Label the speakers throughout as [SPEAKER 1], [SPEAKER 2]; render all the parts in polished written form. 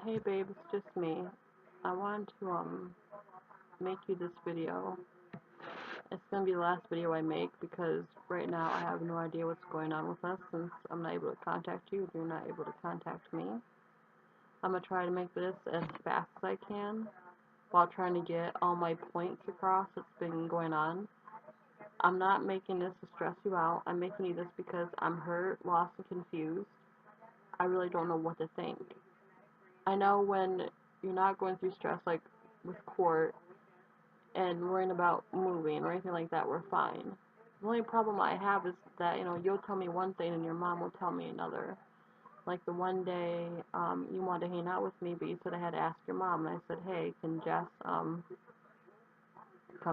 [SPEAKER 1] Hey babe, it's just me. I wanted to make you this video. It's gonna be the last video I make because right now I have no idea what's going on with us since I'm not able to contact you and you're not able to contact me. I'm gonna try to make this as fast as I can while trying to get all my points across that's been going on. I'm not making this to stress you out. I'm making you this because I'm hurt, lost, and confused. I really don't know what to think. I know when you're not going through stress like with court and worrying about moving or anything like that, we're fine. The only problem I have is that, you'll tell me one thing and your mom will tell me another. Like the one day, you wanted to hang out with me, but you said I had to ask your mom, and I said, hey, can Jess, come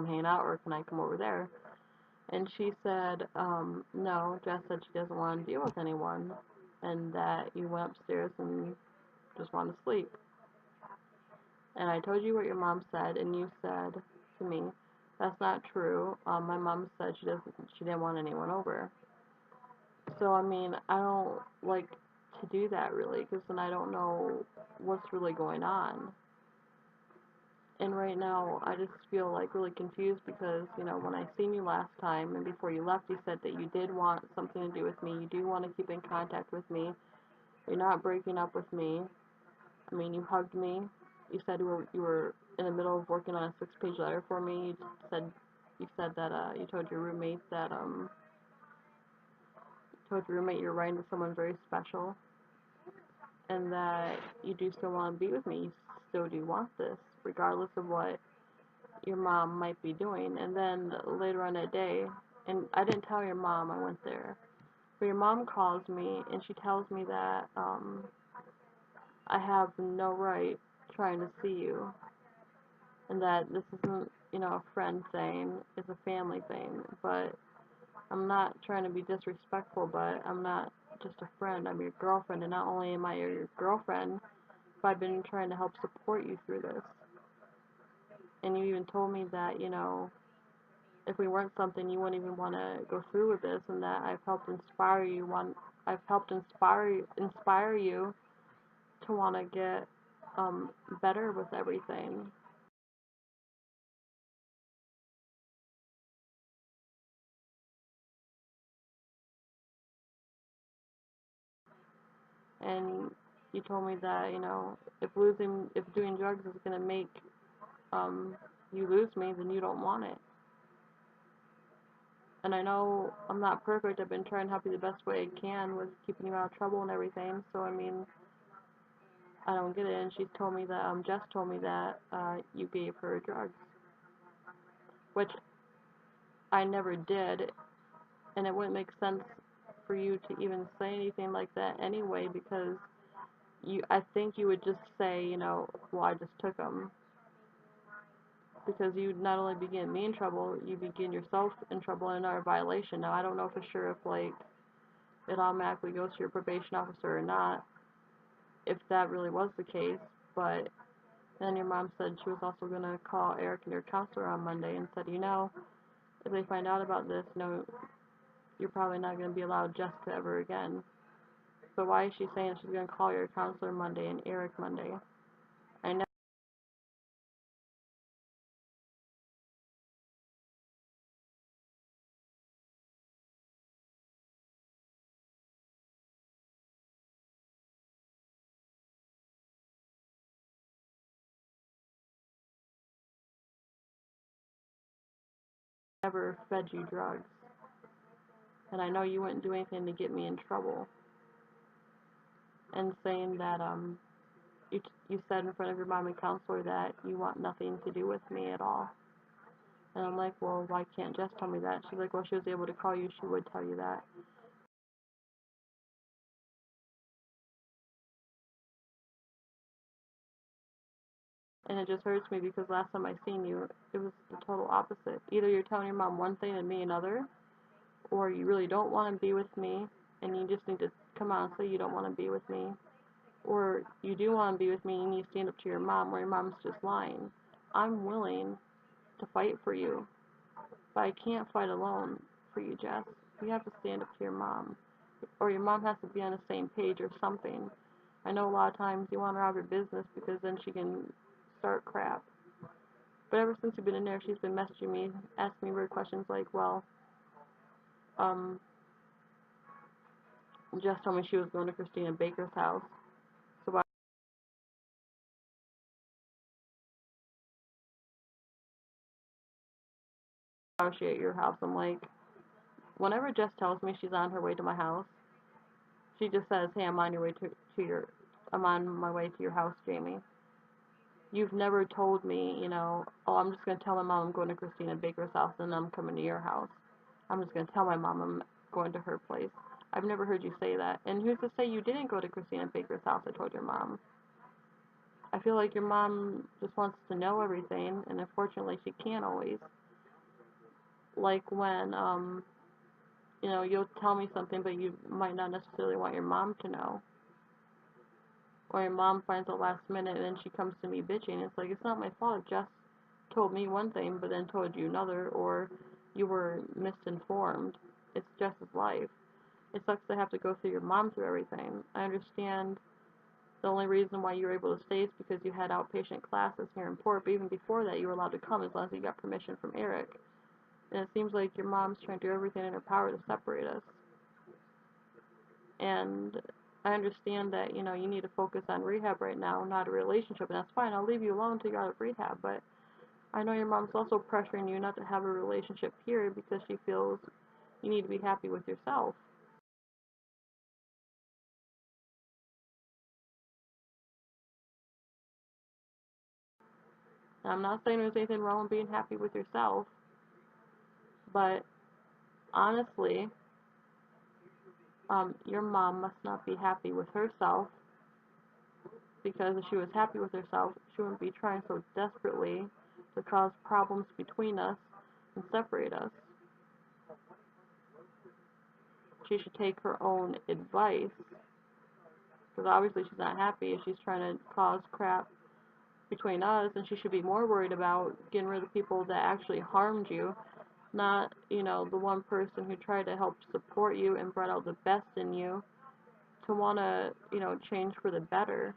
[SPEAKER 1] hang out, or can I come over there? And she said, no, Jess said she doesn't want to deal with anyone, and that you went upstairs and just wanted to sleep. And I told you what your mom said, and you said to me, that's not true. My mom said she didn't want anyone over. So I mean, I don't like to do that really, because then I don't know what's really going on. And right now, I just feel like really confused because, when I seen you last time and before you left, you said that you did want something to do with me. You do want to keep in contact with me. You're not breaking up with me. I mean, you hugged me. You were in the middle of working on a 6-page letter for me. You said that you told your roommate that you're writing to someone very special, and that you do still want to be with me. You still do want this, regardless of what your mom might be doing. And then later on that day, and I didn't tell your mom I went there, but your mom calls me and she tells me that I have no right trying to see you, and that this isn't, a friend thing, it's a family thing. But I'm not trying to be disrespectful, but I'm not just a friend, I'm your girlfriend, and not only am I your girlfriend, but I've been trying to help support you through this. And you even told me that, if we weren't something, you wouldn't even want to go through with this, and that I've helped inspire you to want to get better with everything. And you told me that, if doing drugs is gonna make um you lose me, then you don't want it. And I know I'm not perfect. I've been trying to help you the best way I can with keeping you out of trouble and everything. So I mean, I don't get it. And she told me that Jess told me that you gave her drugs, which I never did, and it wouldn't make sense for you to even say anything like that anyway, because I think you would just say, well, I just took them, because you not only begin me in trouble, you begin yourself in trouble in another violation. Now, I don't know for sure if, like, it automatically goes to your probation officer or not, if that really was the case, but then your mom said she was also going to call Eric and your counselor on Monday and said, if they find out about this, you're probably not going to be allowed Jessica ever again. So why is she saying she's going to call your counselor Monday and Eric Monday? I know. Never fed you drugs, and I know you wouldn't do anything to get me in trouble. And saying that you said in front of your mom and counselor that you want nothing to do with me at all. And I'm like, well, why can't Jess tell me that? She's like, well, she was able to call you, she would tell you that. And it just hurts me because last time I seen you, it was the total opposite. Either you're telling your mom one thing and me another, or you really don't want to be with me and you just need to come out and say you don't want to be with me, or you do want to be with me and you stand up to your mom, or your mom's just lying. I'm willing to fight for you, but I can't fight alone for you, Jess. You have to stand up to your mom, or your mom has to be on the same page or something. I know a lot of times you want her out of her business because then she can start crap. But ever since you've been in there, she's been messaging me, asking me weird questions like, well, um, Jess told me she was going to Christina Baker's house. So why was she at your house? I'm like, whenever Jess tells me she's on her way to my house, she just says, hey, I'm on my way to your house, Jamie. You've never told me, oh, I'm just going to tell my mom I'm going to Christina Baker's house and I'm coming to your house. I'm just going to tell my mom I'm going to her place. I've never heard you say that. And who's to say you didn't go to Christina Baker's house? I told your mom. I feel like your mom just wants to know everything, and unfortunately she can't always. Like when, you'll tell me something, but you might not necessarily want your mom to know. Or your mom finds out last minute and then she comes to me bitching. It's like, it's not my fault. Jess told me one thing, but then told you another, or you were misinformed. It's Jess's life. It sucks to have to go through your mom through everything. I understand the only reason why you were able to stay is because you had outpatient classes here in Port, but even before that, you were allowed to come as long as you got permission from Eric. And it seems like your mom's trying to do everything in her power to separate us. And I understand that, you need to focus on rehab right now, not a relationship, and that's fine. I'll leave you alone until you're out of rehab, but I know your mom's also pressuring you not to have a relationship, period, because she feels you need to be happy with yourself. And I'm not saying there's anything wrong with being happy with yourself, but honestly, your mom must not be happy with herself, because if she was happy with herself, she wouldn't be trying so desperately to cause problems between us and separate us. She should take her own advice, because obviously she's not happy if she's trying to cause crap between us, and she should be more worried about getting rid of the people that actually harmed you, not, the one person who tried to help support you and brought out the best in you to want to, change for the better.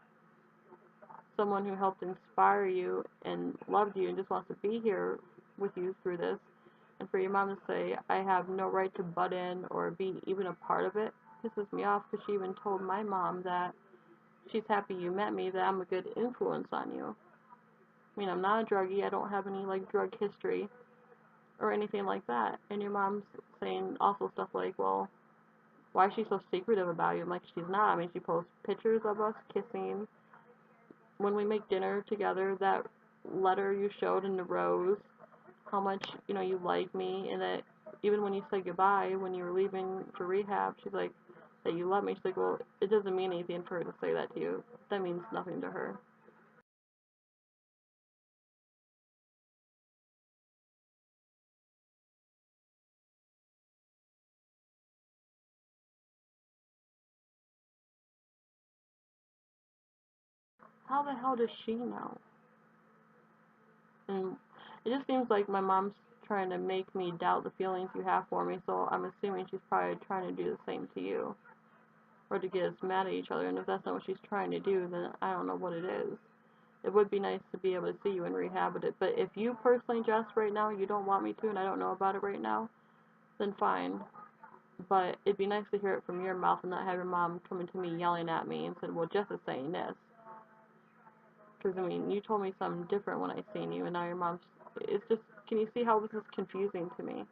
[SPEAKER 1] Someone who helped inspire you and loved you and just wants to be here with you through this. And for your mom to say, I have no right to butt in or be even a part of it, pisses me off, because she even told my mom that she's happy you met me, that I'm a good influence on you. I mean, I'm not a druggie, I don't have any, like, drug history or anything like that. And your mom's saying also stuff like, well, why is she so secretive about you? I'm like, she's not. I mean, she posts pictures of us kissing. When we make dinner together, that letter you showed in the rose, how much, you like me, and that even when you said goodbye, when you were leaving for rehab, she's like, that you love me. She's like, well, it doesn't mean anything for her to say that to you. That means nothing to her. How the hell does she know? And it just seems like my mom's trying to make me doubt the feelings you have for me, so I'm assuming she's probably trying to do the same to you, or to get us mad at each other. And if that's not what she's trying to do, then I don't know what it is. It would be nice to be able to see you and rehab it, but if you personally, Jess, right now, you don't want me to, and I don't know about it right now, then fine. But it'd be nice to hear it from your mouth and not have your mom coming to me yelling at me and said, well, Jess is saying this. Because, I mean, you told me something different when I seen you, and now your mom's, it's just, can you see how this is confusing to me?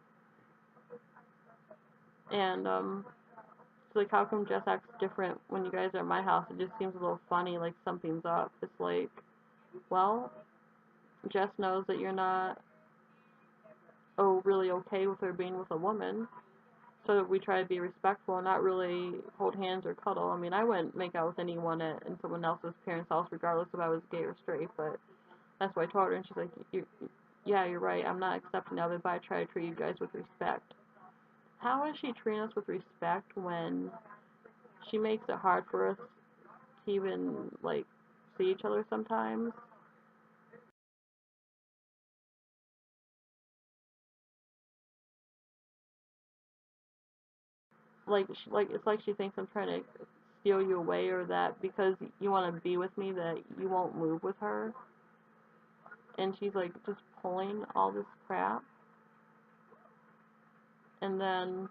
[SPEAKER 1] And, it's like, how come Jess acts different when you guys are at my house? It just seems a little funny, like something's up. It's like, well, Jess knows that you're not, really okay with her being with a woman. So we try to be respectful and not really hold hands or cuddle. I mean, I wouldn't make out with anyone in someone else's parents' house, regardless if I was gay or straight, but that's what I told her, and she's like, yeah, you're right, I'm not accepting of it, but I try to treat you guys with respect. How is she treating us with respect when she makes it hard for us to even, like, see each other sometimes? Like, it's like she thinks I'm trying to steal you away, or that because you want to be with me that you won't move with her. And she's like just pulling all this crap, and then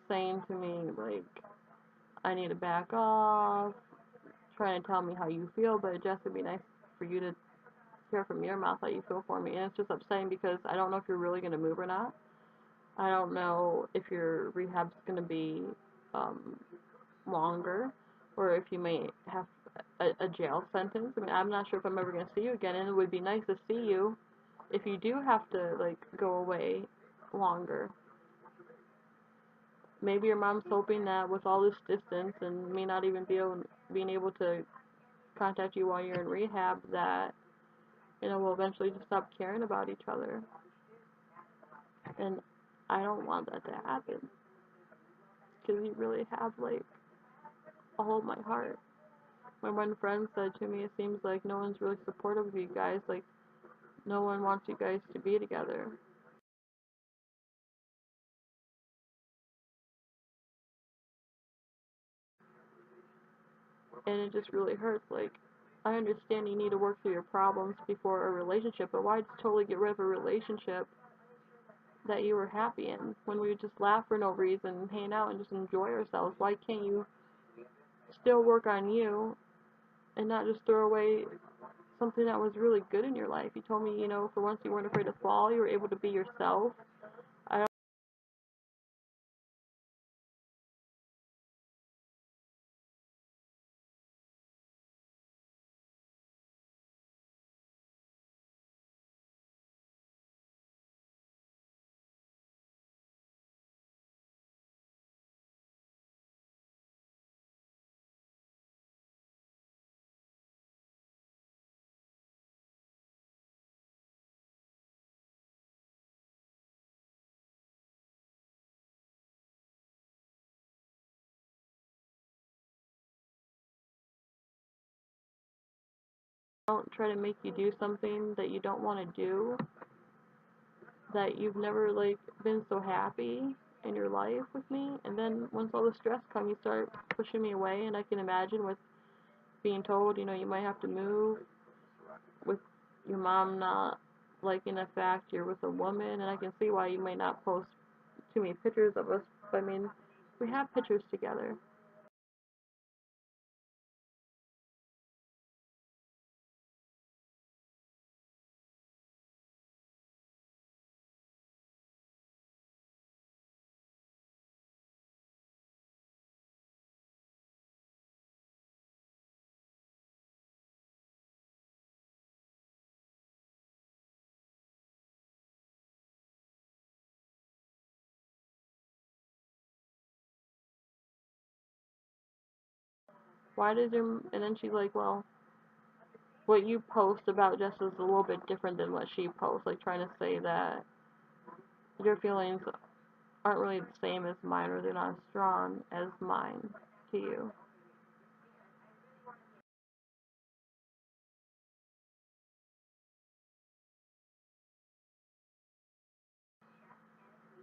[SPEAKER 1] saying to me like I need to back off, trying to tell me how you feel, but it just would be nice for you to hear from your mouth how you feel for me. And it's just upsetting because I don't know if you're really going to move or not. I don't know if your rehab's going to be um, longer, or if you may have a jail sentence. I mean, I'm not sure if I'm ever going to see you again, and it would be nice to see you if you do have to, like, go away longer. Maybe your mom's hoping that with all this distance and me not even being able to contact you while you're in rehab, that, you know, we'll eventually just stop caring about each other. And I don't want that to happen. Because you really have, like, all of my heart. My one friend said to me, it seems like no one's really supportive of you guys. Like, no one wants you guys to be together. And it just really hurts. Like, I understand you need to work through your problems before a relationship, but why just totally get rid of a relationship that you were happy in when we would just laugh for no reason, hang out, and just enjoy ourselves? Why can't you still work on you and not just throw away something that was really good in your life? You told me, you know, for once you weren't afraid to fall, you were able to be yourself. I don't try to make you do something that you don't want to do, that you've never, like, been so happy in your life with me, and then once all the stress comes, you start pushing me away. And I can imagine with being told, you know, you might have to move, with your mom not liking the fact you're with a woman, and I can see why you might not post too many pictures of us. But I mean, we have pictures together. Why did your, and then she's like, well, what you post about Jess is a little bit different than what she posts, like trying to say that your feelings aren't really the same as mine, or they're not as strong as mine to you.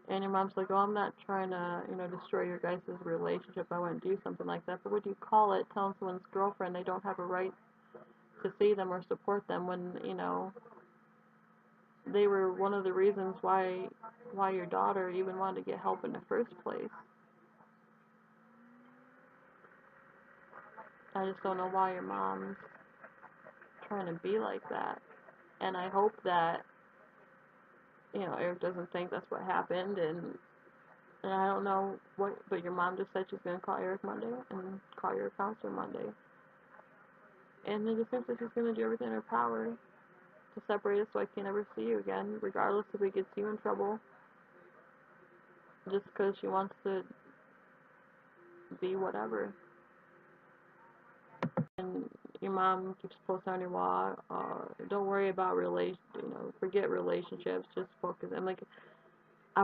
[SPEAKER 1] And your mom's like, oh, I'm not trying to, you know, destroy your guys' relationship. I wouldn't do something like that. But would you call it telling someone's girlfriend they don't have a right to see them or support them when, you know, they were one of the reasons why your daughter even wanted to get help in the first place? I just don't know why your mom's trying to be like that. And I hope that, you know, Eric doesn't think that's what happened. And I don't know what, but your mom just said she's going to call Eric Monday and call your counselor Monday. And it just seems like she's going to do everything in her power to separate us so I can't ever see you again, regardless if it gets you in trouble, just because she wants to be whatever. And your mom keeps posting on your wall, don't worry about forget relationships, just focus. I'm like, I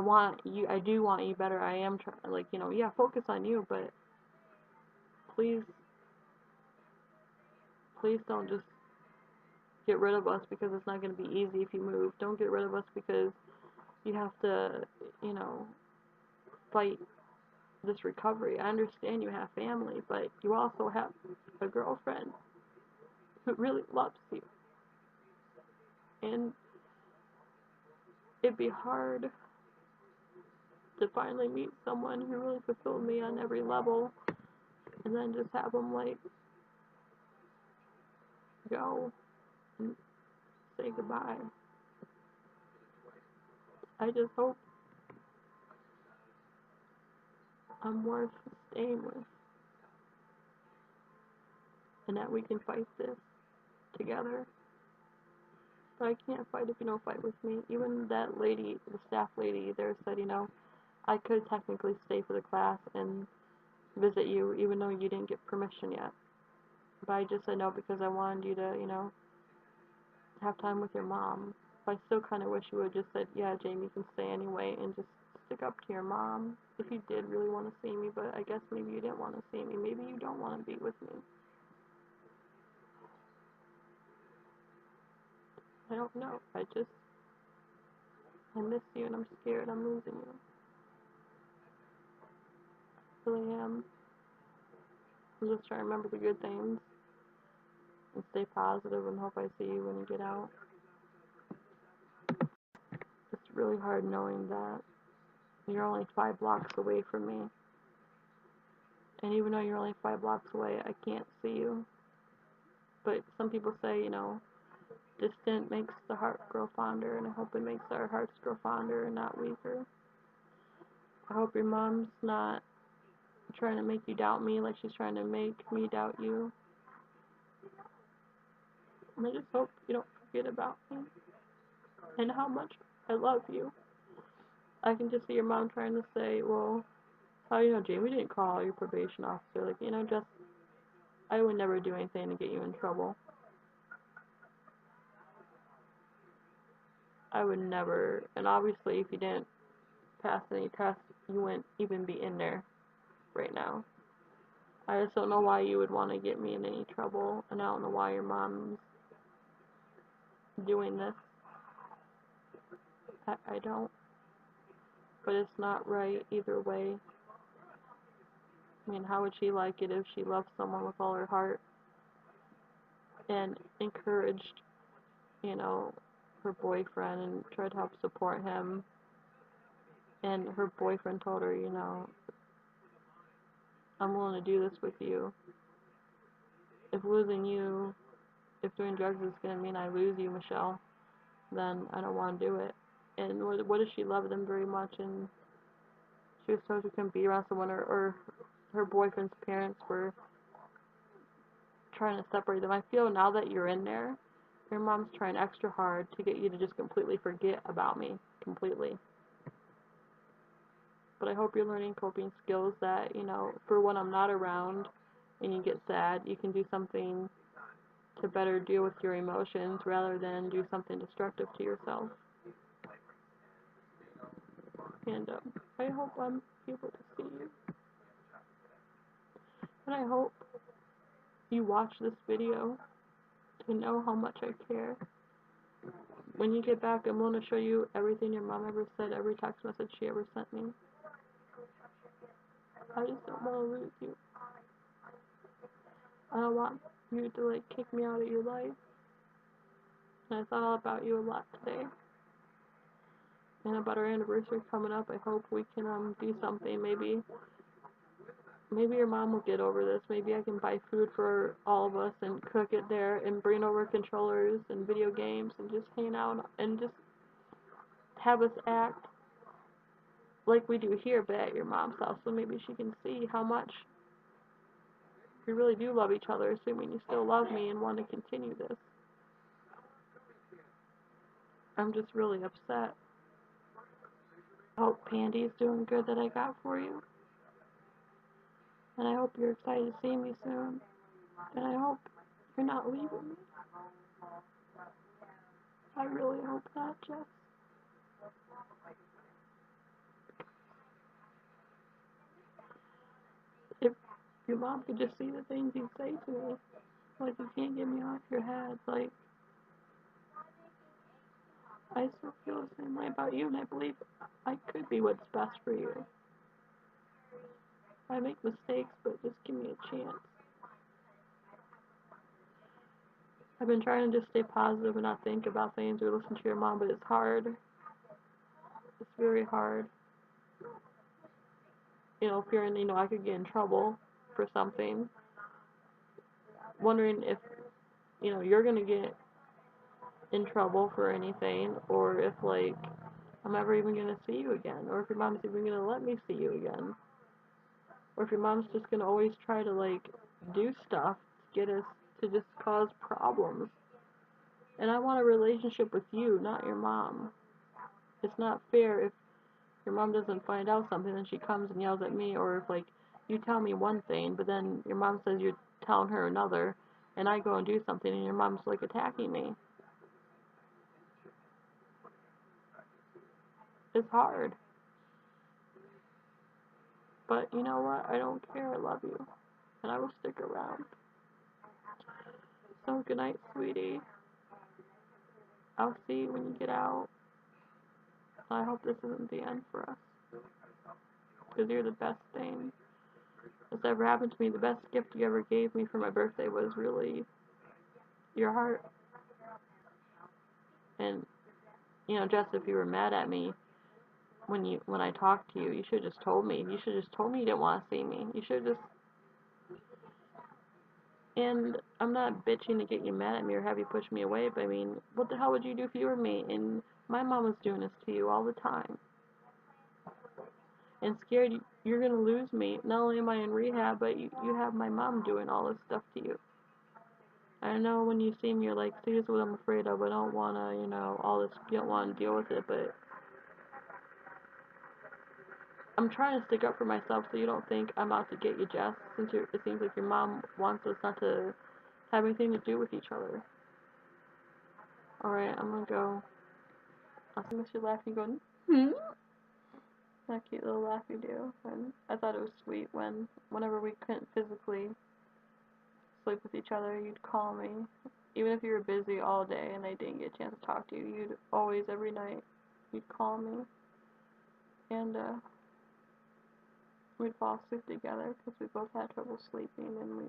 [SPEAKER 1] do want you better. I am trying, like, you know, yeah, focus on you, but please, please don't just get rid of us because it's not going to be easy if you move. Don't get rid of us because you have to, you know, fight this recovery. I understand you have family, but you also have a girlfriend who really loves you. And it'd be hard to finally meet someone who really fulfilled me on every level and then just have them, like, go and say goodbye. I just hope I'm worth staying with and that we can fight this together. But I can't fight if you don't fight with me. Even that lady, the staff lady there said, I could technically stay for the class and visit you even though you didn't get permission yet. But I just said no because I wanted you to, have time with your mom. But I still kind of wish you would have just said, yeah, Jamie, you can stay anyway, and just stick up to your mom if you did really want to see me. But I guess maybe you didn't want to see me. Maybe you don't want to be with me. I don't know. I miss you and I'm scared I'm losing you. I really am. I'm just trying to remember the good things and stay positive and hope I see you when you get out. It's really hard knowing that you're only 5 blocks away from me. And even though you're only 5 blocks away, I can't see you. But some people say, distant makes the heart grow fonder, and I hope it makes our hearts grow fonder and not weaker. I hope your mom's not trying to make you doubt me like she's trying to make me doubt you. And I just hope you don't forget about me and how much I love you. I can just see your mom trying to say, well, how do you know, Jamie didn't call your probation officer? Like, just, I would never do anything to get you in trouble. I would never, and obviously if you didn't pass any tests, you wouldn't even be in there right now. I just don't know why you would want to get me in any trouble, and I don't know why your mom's doing this. I don't. But it's not right either way. I mean, how would she like it if she loved someone with all her heart and encouraged, her boyfriend and tried to help support him, and her boyfriend told her, I'm willing to do this with you. If losing you, if doing drugs is going to mean I lose you, Michelle, then I don't want to do it. And what if she loved him very much and she was told she couldn't be around someone, or her boyfriend's parents were trying to separate them? I feel now that you're in there, your mom's trying extra hard to get you to just completely forget about me. Completely. But I hope you're learning coping skills that, for when I'm not around and you get sad, you can do something to better deal with your emotions rather than do something destructive to yourself. And I hope I'm able to see you. And I hope you watch this video to know how much I care. When you get back, I'm going to show you everything your mom ever said, every text message she ever sent me. I just don't want to lose you. I don't want you to, kick me out of your life. And I thought about you a lot today. And about our anniversary coming up, I hope we can do something. Maybe your mom will get over this. Maybe I can buy food for all of us and cook it there and bring over controllers and video games and just hang out and just have us act like we do here, but at your mom's house. So maybe she can see how much we really do love each other, assuming you still love me and want to continue this. I'm just really upset. I hope Pandy's doing good that I got for you. And I hope you're excited to see me soon. And I hope you're not leaving me. I really hope not, Jess. If your mom could just see the things you say to me, like, you can't get me off your head, like, I still feel the same way about you, and I believe I could be what's best for you. I make mistakes, but just give me a chance. I've been trying to just stay positive and not think about things or listen to your mom, but it's hard. It's very hard. You know, fearing, you know, I could get in trouble for something. Wondering if, you know, you're gonna get in trouble for anything, or if, like, I'm ever even gonna see you again, or if your mom's even gonna let me see you again. Or if your mom's just gonna always try to, like, do stuff to get us to just cause problems. And I want a relationship with you, not your mom. It's not fair if your mom doesn't find out something and she comes and yells at me, or if, like, you tell me one thing, but then your mom says you're telling her another, and I go and do something and your mom's, like, attacking me. It's hard. But you know what? I don't care. I love you. And I will stick around. So good night, sweetie. I'll see you when you get out. I hope this isn't the end for us. Because you're the best thing that's ever happened to me. The best gift you ever gave me for my birthday was really your heart. And, you know, Jess, if you were mad at me when I talked to you, you should have just told me. You should have just told me you didn't want to see me. You should have just. And I'm not bitching to get you mad at me or have you push me away, but I mean, what the hell would you do if you were me? And my mom was doing this to you all the time. And scared you're gonna lose me. Not only am I in rehab, but you have my mom doing all this stuff to you. I know when you see me, you're like, see, this is what I'm afraid of. I don't wanna, you know, all this. You don't want to deal with it, but I'm trying to stick up for myself so you don't think I'm out to get you, Jess. Since it seems like your mom wants us not to have anything to do with each other. Alright, I'm gonna go. I miss you laughing, going, hmm? That cute little laugh you do. And I thought it was sweet whenever we couldn't physically sleep with each other, you'd call me. Even if you were busy all day and I didn't get a chance to talk to you, you'd always, every night, you'd call me. And we'd fall asleep together because we both had trouble sleeping and we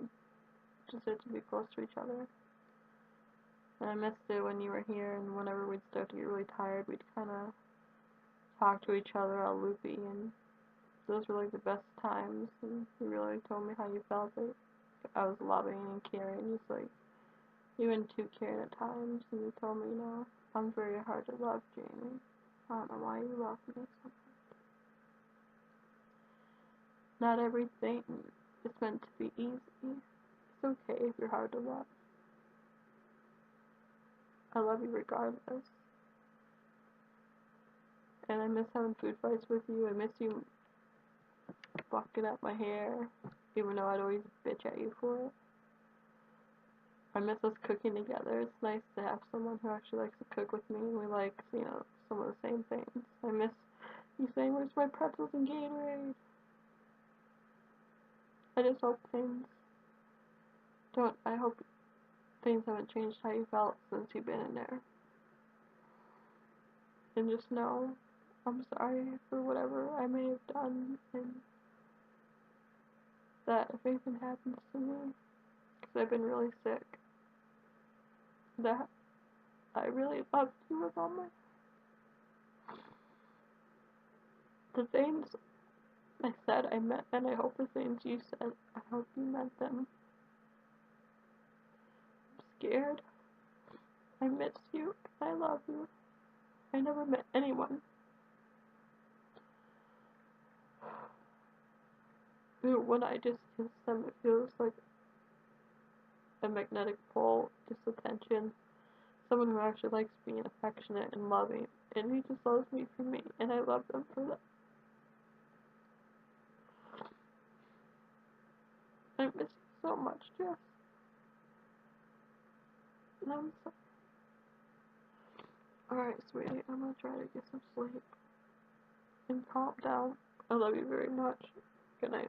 [SPEAKER 1] just had to be close to each other. And I missed it when you were here, and whenever we'd start to get really tired, we'd kind of talk to each other all loopy, and those were like the best times. And you really told me how you felt it. I was loving and caring. Just like, even too caring at times, and you told me, you know, I'm very hard to love, Jamie. I don't know why you love me so much. Not everything is meant to be easy. It's okay if you're hard to love. I love you regardless. And I miss having food fights with you. I miss you fucking up my hair, even though I'd always bitch at you for it. I miss us cooking together. It's nice to have someone who actually likes to cook with me, and we like, you know, some of the same things. I miss you saying, where's my pretzels and Gatorade? I just hope I hope things haven't changed how you felt since you've been in there. And just know, I'm sorry for whatever I may have done, and that if anything happens to me, because I've been really sick, that I really loved you with all my. The things I said I meant, and I hope the things you said, I hope you meant them. I'm scared. I miss you. I love you. I never met anyone who, when I just kiss them, it feels like a magnetic pole, just attention. Someone who actually likes being affectionate and loving, and he just loves me for me, and I love them for that. I miss you so much, Jess. And I'm sorry. Alright, sweetie, I'm gonna try to get some sleep and calm down. I love you very much. Good night.